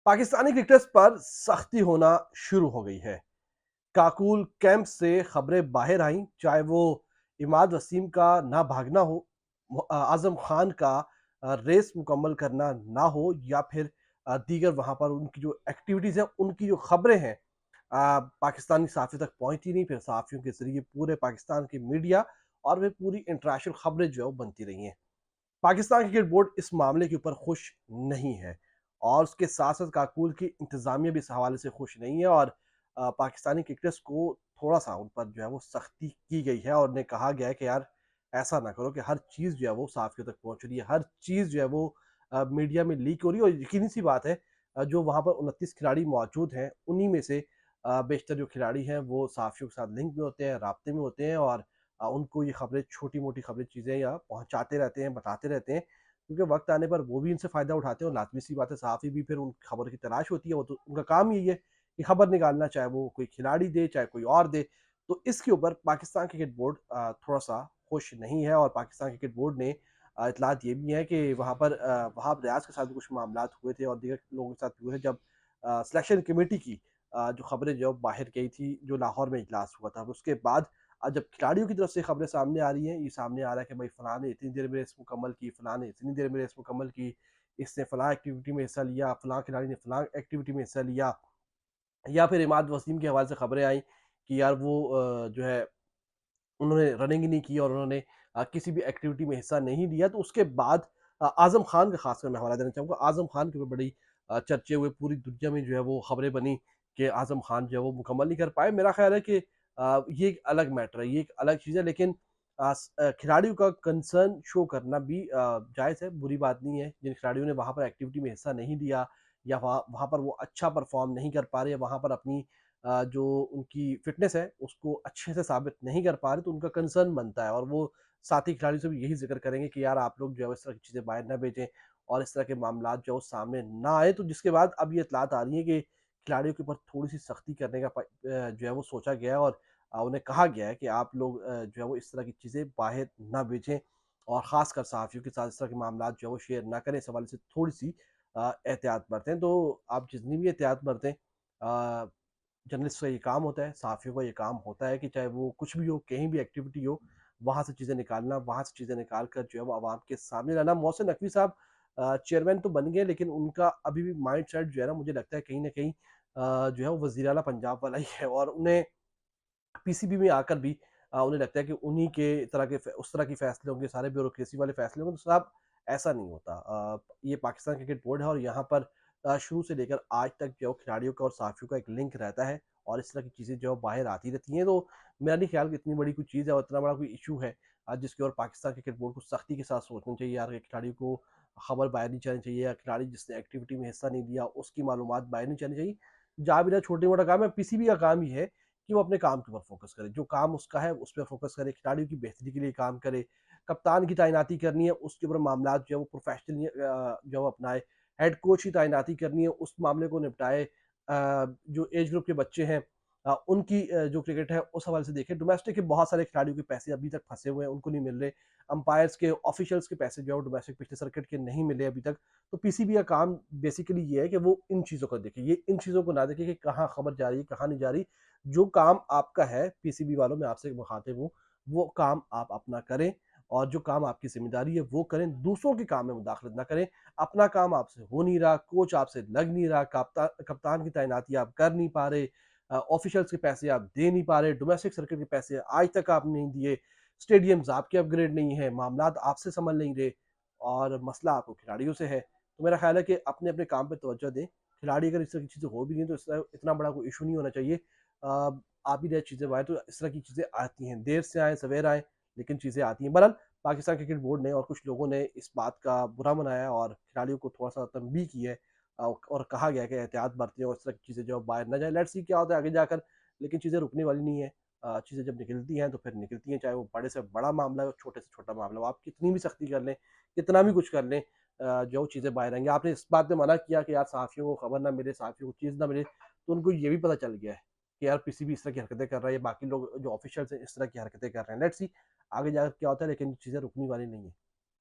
Pakistani cricketers पर सख्ती होना शुरू हो गई है। काकुल कैंप से खबरें बाहर आईं, चाहे वो इमाद वसीम का ना भागना हो, आजम खान का रेस मुकम्मल करना ना हो, या फिर दीगर वहां पर उनकी जो एक्टिविटीज है, उनकी जो खबरें हैं पाकिस्तानी सहाफ़ियों तक पहुंची नहीं, फिर सहाफ़ियों के जरिए पूरे पाकिस्तान की मीडिया और फिर पूरी इंटरनेशनल खबरें जो है वो बनती रही हैं। पाकिस्तान क्रिकेट बोर्ड इस मामले के ऊपर खुश नहीं है और उसके साथ साथ काकूल की इंतजामिया भी इस हवाले से खुश नहीं है और पाकिस्तानी क्रिकेटर्स को थोड़ा सा उन पर जो है वो सख्ती की गई है और उन्हें कहा गया है कि यार ऐसा ना करो कि हर चीज़ जो है वो साफियों तक पहुंच रही है, हर चीज़ जो है वो मीडिया में लीक हो रही है। और यकीनी सी बात है, जो वहाँ पर 29 खिलाड़ी मौजूद हैं, उन्हीं में से बेशतर जो खिलाड़ी हैं वो साफियों के साथ लिंक में होते हैं, राब्ते में होते हैं और उनको ये खबरें, छोटी-मोटी खबरें, चीज़ें या पहुँचाते रहते हैं, बताते रहते हैं, क्योंकि वक़्त आने पर वो भी इनसे फ़ायदा उठाते हैं और लाज़मी-सी बात है, सहाफ़ी भी फिर उन खबर की तलाश होती है, वो तो उनका काम यही है कि खबर निकालना, चाहे वो कोई खिलाड़ी दे, चाहे कोई और दे। तो इसके ऊपर पाकिस्तान क्रिकेट बोर्ड थोड़ा-सा खुश नहीं है और पाकिस्तान क्रिकेट बोर्ड ने इत्तलात ये भी है कि वहाँ पर वहाब रियाज़ के साथ भी कुछ मामलात हुए थे और दीगर लोगों के साथ हुए थे, जब सिलेक्शन कमेटी की जो खबरें जो बाहर गई थी, जो लाहौर में इजलास हुआ था, उसके बाद जब खिलाड़ियों की तरफ से खबरें सामने आ रही हैं, ये सामने आ रहा है कि भाई फलां ने इतनी देर में रेस मुकम्मल की, फलां ने इतनी देर में रेस मुकम्मल की, इसने फलां एक्टिविटी में हिस्सा लिया, फलां खिलाड़ी ने फलां एक्टिविटी में हिस्सा लिया, या फिर इमाद वसीम के हवाले से खबरें आई कि यार वो जो है उन्होंने रनिंग ही नहीं की और उन्होंने किसी भी एक्टिविटी में हिस्सा नहीं लिया। तो उसके बाद आज़म खान का खासकर मैं हवाला देना चाहूँगा। आज़म खान के ऊपर बड़ी चर्चे हुए, पूरी दुनिया में जो है वो खबरें बनी कि आज़म खान जो है वो मुकम्मल नहीं कर पाए। मेरा ख़्याल है कि ये एक अलग मैटर है, ये एक अलग चीज़ है, लेकिन खिलाड़ियों का कंसर्न शो करना भी जायज़ है, बुरी बात नहीं है। जिन खिलाड़ियों ने वहाँ पर एक्टिविटी में हिस्सा नहीं लिया या वहाँ वहाँ पर वो अच्छा परफ़ॉर्म नहीं कर पा रहे, या वहाँ पर अपनी जो उनकी फ़िटनेस है, उसको अच्छे से साबित नहीं कर पा रहे, तो उनका कंसर्न बनता है और वो साथी खिलाड़ियों से भी यही ज़िक्र करेंगे कि यार आप लोग जो है इस तरह की चीज़ें बाहर ना भेजें और इस तरह के मामलात जो है वो सामने ना आए। तो जिसके बाद अब ये इत्तलात आ रही है कि खिलाड़ियों के ऊपर थोड़ी-सी सख्ती करने का जो है वो सोचा गया है और उन्हें कहा गया है कि आप लोग जो है वो इस तरह की चीज़ें बाहर ना भेजें और ख़ासकर सहाफ़ियों के साथ इस तरह के मामलात जो है वो शेयर ना करें। इस हवाले से थोड़ी-सी एहतियात बरतें। तो आप जितनी भी एहतियात बरतें, जर्नलिस्ट का ये काम होता है, सहाफ़ियों का ये काम होता है कि चाहे वो कुछ भी हो, कहीं भी एक्टिविटी हो, वहाँ से चीज़ें निकालना, वहाँ से चीज़ें निकाल कर जो है वो आवाम के सामने लाना। मोहसिन नकवी साहब चेयरमैन तो बन गए, लेकिन उनका अभी भी माइंडसेट जो है ना, मुझे लगता है कहीं न कहीं जो है वो वज़ीर आला पंजाब वाला ही है और उन्हें पीसीबी में आकर भी उन्हें लगता है कि उन्हीं के तरह के उस तरह के फैसले होंगे, सारे ब्यूरोक्रेसी वाले फैसले होंगे। तो साहब, ऐसा नहीं होता। ये पाकिस्तान क्रिकेट बोर्ड है और यहाँ पर शुरू से लेकर आज तक जो खिलाड़ियों का और साथियों का एक लिंक रहता है और इस तरह की चीज़ें जो बाहर आती रहती हैं। तो मेरा नहीं ख्याल कि इतनी बड़ी कोई चीज़ है और इतना बड़ा कोई इशू है जिसकी ओर पाकिस्तान क्रिकेट बोर्ड को सख्ती के साथ सोचना चाहिए। यार, खिलाड़ियों को खबर बाहर नहीं जानी चाहिए, या खिलाड़ी जिसने एक्टिविटी में हिस्सा नहीं लिया उसकी मालूमात बाहर नहीं जानी चाहिए। जहाँ भी छोटी मोटा काम है, पीसीबी का काम ही है कि वो अपने काम के ऊपर फ़ोकस करे। जो काम उसका है, उस पे फ़ोकस करे, खिलाड़ियों की बेहतरी के लिए काम करे। कप्तान की तैनाती करनी है, उसके ऊपर मामलात जो है वो प्रोफ़ेशनली जो है वो अपनाए। हेड कोच की तैनाती करनी है, उस मामले को निपटाए। जो एज ग्रुप के बच्चे हैं, उनकी जो क्रिकेट है, उस हवाले से देखें। डोमेस्टिक के बहुत सारे खिलाड़ियों के पैसे अभी तक फँसे हुए हैं, उनको नहीं मिल रहे। अंपायर्स के, ऑफ़िशियल्स के पैसे जो है वो डोमेस्टिक पिछले सर्किट के नहीं मिले अभी तक। तो पीसीबी का काम बेसिकली ये है कि वो इन चीज़ों को देखे। ये इन चीज़ों को ना देखे कि कहाँ खबर जा रही है, कहाँ नहीं जा रही। जो काम आपका है, पीसीबी वालों, मैं आपसे मुखातिब हूँ, वो काम आप अपना करें और जो काम आपकी ज़िम्मेदारी है वो करें, दूसरों के काम में मुदाखलत ना करें। अपना काम आपसे हो नहीं रहा, कोच आपसे लग नहीं रहा, कप्तान की तैनाती आप कर नहीं पा रहे, ऑफिशियल्स के पैसे आप दे नहीं पा रहे, डोमेस्टिक सर्किट के पैसे आज तक आप नहीं दिए, स्टेडियम्स आपके अपग्रेड नहीं है, मामलात आपसे संभल नहीं रहे और मसला आपको खिलाड़ियों से है। तो मेरा ख्याल है कि अपने-अपने काम पे तवज्जो दें। खिलाड़ी अगर इस तरह की चीज़ें हो भी गई, तो इसका इतना बड़ा कोई इश्यू नहीं होना चाहिए। आ भी रहे चीज़ें बाहर, तो इस तरह की चीज़ें आती हैं, देर से आएँ, सवेर आएँ, लेकिन चीज़ें आती हैं। बहरहाल, पाकिस्तान क्रिकेट बोर्ड ने और कुछ लोगों ने इस बात का बुरा मनाया और खिलाड़ियों को थोड़ा-सा तंबीह की है और कहा गया है कि एहतियात बरतें और इस तरह की चीज़ें जो है बाहर ना जाएँ। लेट्स सी क्या होता है आगे जाकर, लेकिन चीज़ें रुकने वाली नहीं है। चीज़ें जब निकलती हैं तो फिर निकलती हैं, चाहे वो बड़े से बड़ा मामला हो, छोटे से छोटा मामला हो। आप कितनी भी सख्ती कर लें, कितना भी कुछ कर लें, जो चीज़ें बाहर आएँगी। आपने इस बात पे मना किया कि यार सहाफ़ियों को खबर ना मिले, सहाफ़ियों को चीज़ ना मिले, तो उनको ये भी पता चल गया है कि यार पीसीबी इस तरह की हरकतें कर रहा है, या बाकी लोग जो ऑफ़िशियल्स हैं इस तरह की हरकतें कर रहे हैं। लेट्स सी आगे जाकर क्या होता है, लेकिन चीज़ें रुकने वाली नहीं है।